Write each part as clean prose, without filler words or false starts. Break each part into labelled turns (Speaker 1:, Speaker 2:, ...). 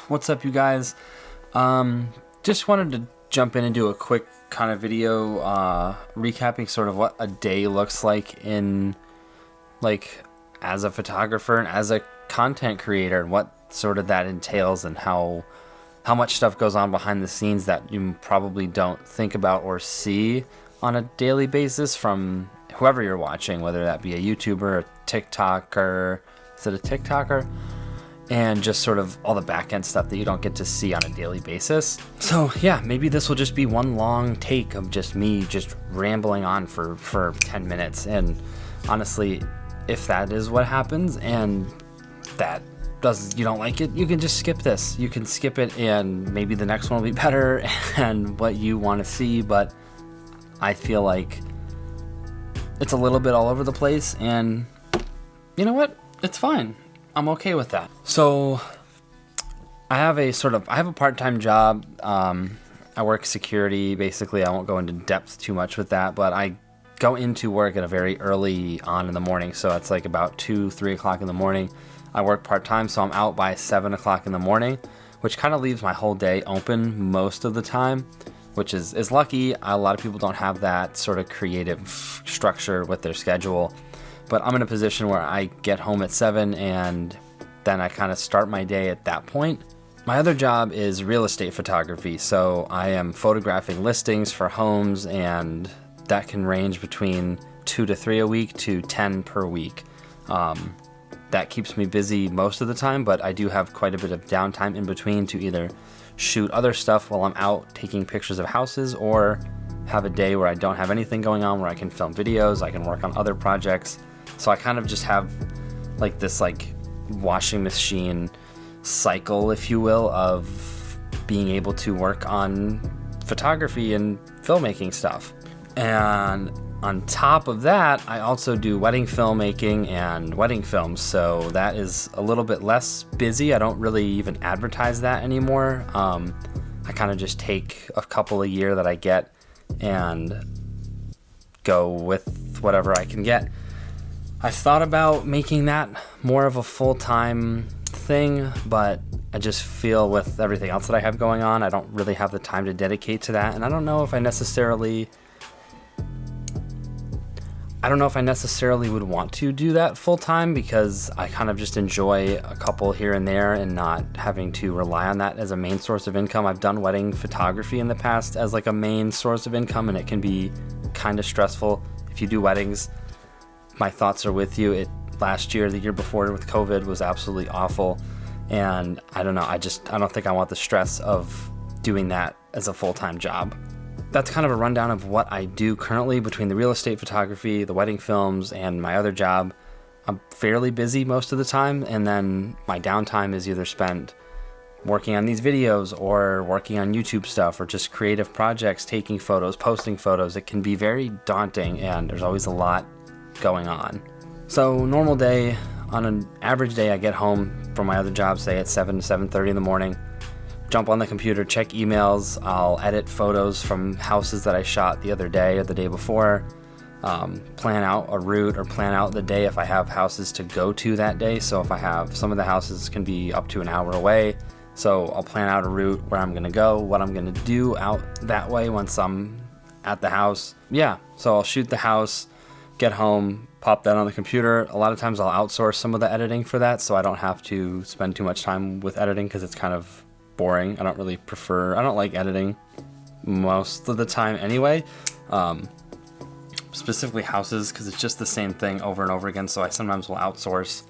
Speaker 1: What's up, you guys? Just wanted to jump in and do a quick kind of video recapping sort of what a day looks like in, like, as a photographer and as a content creator, and what sort of that entails, and how much stuff goes on behind the scenes that you probably don't think about or see on a daily basis from whoever you're watching, whether that be a YouTuber, a TikToker, is it a TikToker? And just sort of all the back end stuff that you don't get to see on a daily basis. So yeah, maybe this will just be one long take of just me just rambling on for 10 minutes. And honestly, if that is what happens and that you don't like it, you can just skip this. You can skip it and maybe the next one will be better and what you want to see. But I feel like it's a little bit all over the place, and you know what? It's fine. I'm okay with that. So I have a part-time job. I work security. Basically, I won't go into depth too much with that, but I go into work at a very early on in the morning. So it's like about 2-3 o'clock in the morning. I work part-time, so I'm out by 7 o'clock in the morning, which kind of leaves my whole day open most of the time, which is lucky. A lot of people don't have that sort of creative structure with their schedule. But I'm in a position where I get home at 7 and then I kind of start my day at that point. My other job is real estate photography. So I am photographing listings for homes, and that can range between 2 to 3 a week to 10 per week. That keeps me busy most of the time, but I do have quite a bit of downtime in between to either shoot other stuff while I'm out taking pictures of houses, or have a day where I don't have anything going on, where I can film videos, I can work on other projects. So I kind of just have like this washing machine cycle, if you will, of being able to work on photography and filmmaking stuff. And on top of that, I also do wedding filmmaking and wedding films. So that is a little bit less busy. I don't really even advertise that anymore. I kind of just take a couple a year that I get and go with whatever I can get. I thought about making that more of a full-time thing, but I just feel with everything else that I have going on, I don't really have the time to dedicate to that. And I don't know if I necessarily would want to do that full-time, because I kind of just enjoy a couple here and there and not having to rely on that as a main source of income. I've done wedding photography in the past as like a main source of income, and it can be kind of stressful if you do weddings. My thoughts are with you. Last year, the year before with COVID, was absolutely awful. And I don't know, I don't think I want the stress of doing that as a full-time job. That's kind of a rundown of what I do currently between the real estate photography, the wedding films, and my other job. I'm fairly busy most of the time, and then my downtime is either spent working on these videos or working on YouTube stuff or just creative projects, taking photos, posting photos. It can be very daunting, and there's always a lot going on. So normal day, on an average day, I get home from my other job, say at 7 to 7:30 in the morning, jump on the computer, check emails. I'll edit photos from houses that I shot the other day or the day before, plan out a route or plan out the day if I have houses to go to that day. So if I have, some of the houses can be up to an hour away, so I'll plan out a route where I'm gonna go, what I'm gonna do out that way once I'm at the house. Yeah, so I'll shoot the house, get home, pop that on the computer. A lot of times I'll outsource some of the editing for that, so I don't have to spend too much time with editing, because it's kind of boring. I don't like editing most of the time anyway. Specifically houses, because it's just the same thing over and over again, so I sometimes will outsource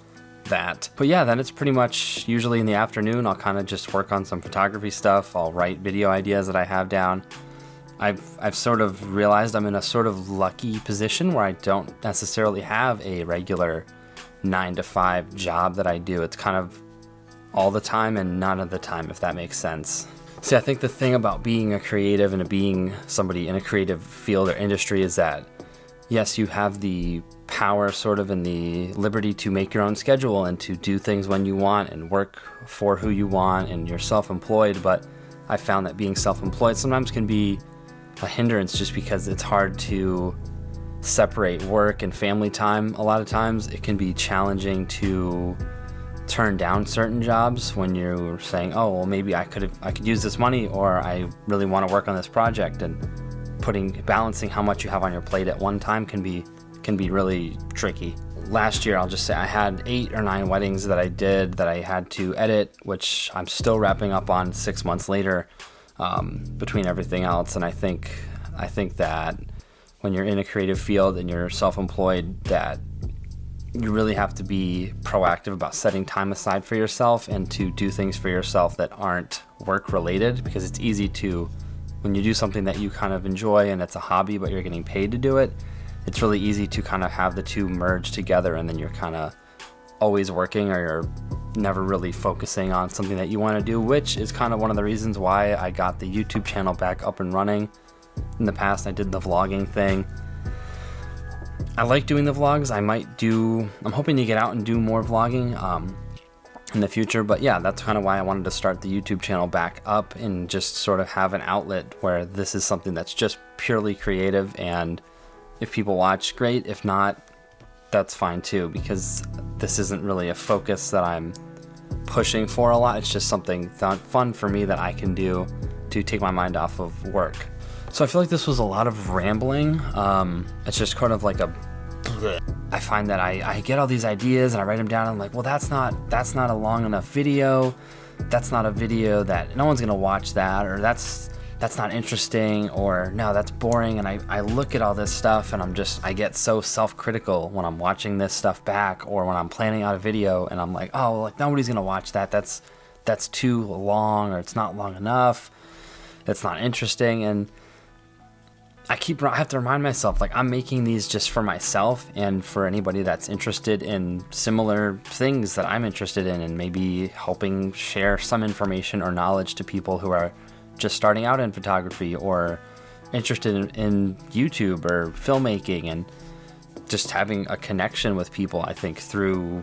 Speaker 1: that. But yeah, then it's pretty much usually in the afternoon, I'll kind of just work on some photography stuff. I'll write video ideas that I have down. I've sort of realized I'm in a sort of lucky position where I don't necessarily have a regular 9-to-5 job that I do. It's kind of all the time and none of the time, if that makes sense. See, I think the thing about being a creative and being somebody in a creative field or industry is that, yes, you have the power sort of and the liberty to make your own schedule and to do things when you want and work for who you want, and you're self-employed. But I found that being self-employed sometimes can be a hindrance, just because it's hard to separate work and family time. A lot of times it can be challenging to turn down certain jobs when you're saying, oh, well, maybe I could use this money, or I really want to work on this project, and balancing how much you have on your plate at one time can be really tricky. Last year, I'll just say I had 8 or 9 weddings that I did that I had to edit, which I'm still wrapping up on 6 months later, between everything else. And I think that when you're in a creative field and you're self-employed, that you really have to be proactive about setting time aside for yourself and to do things for yourself that aren't work related, because it's easy to, when you do something that you kind of enjoy and it's a hobby but you're getting paid to do it, it's really easy to kind of have the two merge together, and then you're kind of always working, or you're never really focusing on something that you want to do, which is kind of one of the reasons why I got the YouTube channel back up and running. In the past, I did the vlogging thing. I like doing the vlogs. I'm hoping to get out and do more vlogging in the future, but yeah, that's kind of why I wanted to start the YouTube channel back up and just sort of have an outlet where this is something that's just purely creative, and if people watch, great. If not, that's fine too, because this isn't really a focus that I'm pushing for a lot. It's just something fun for me that I can do to take my mind off of work. So I feel like this was a lot of rambling. It's just kind of like I find that I get all these ideas and I write them down, and I'm like, well, that's not a long enough video. That's not a video that no one's gonna watch that, or that's not interesting, or no, that's boring. And I look at all this stuff and I get so self-critical when I'm watching this stuff back, or when I'm planning out a video and I'm like, oh, like nobody's gonna watch that. That's too long, or it's not long enough. It's not interesting. And I have to remind myself, like, I'm making these just for myself and for anybody that's interested in similar things that I'm interested in, and maybe helping share some information or knowledge to people who are just starting out in photography, or interested in YouTube or filmmaking, and just having a connection with people, I think, through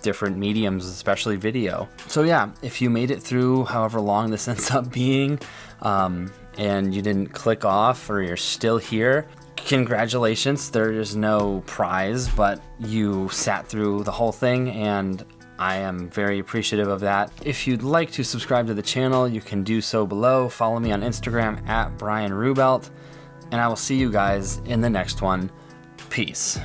Speaker 1: different mediums, especially video. So yeah, if you made it through however long this ends up being, and you didn't click off, or you're still here, congratulations. There is no prize, but you sat through the whole thing, and I am very appreciative of that. If you'd like to subscribe to the channel, you can do so below. Follow me on Instagram @BrianRubelt, and I will see you guys in the next one. Peace.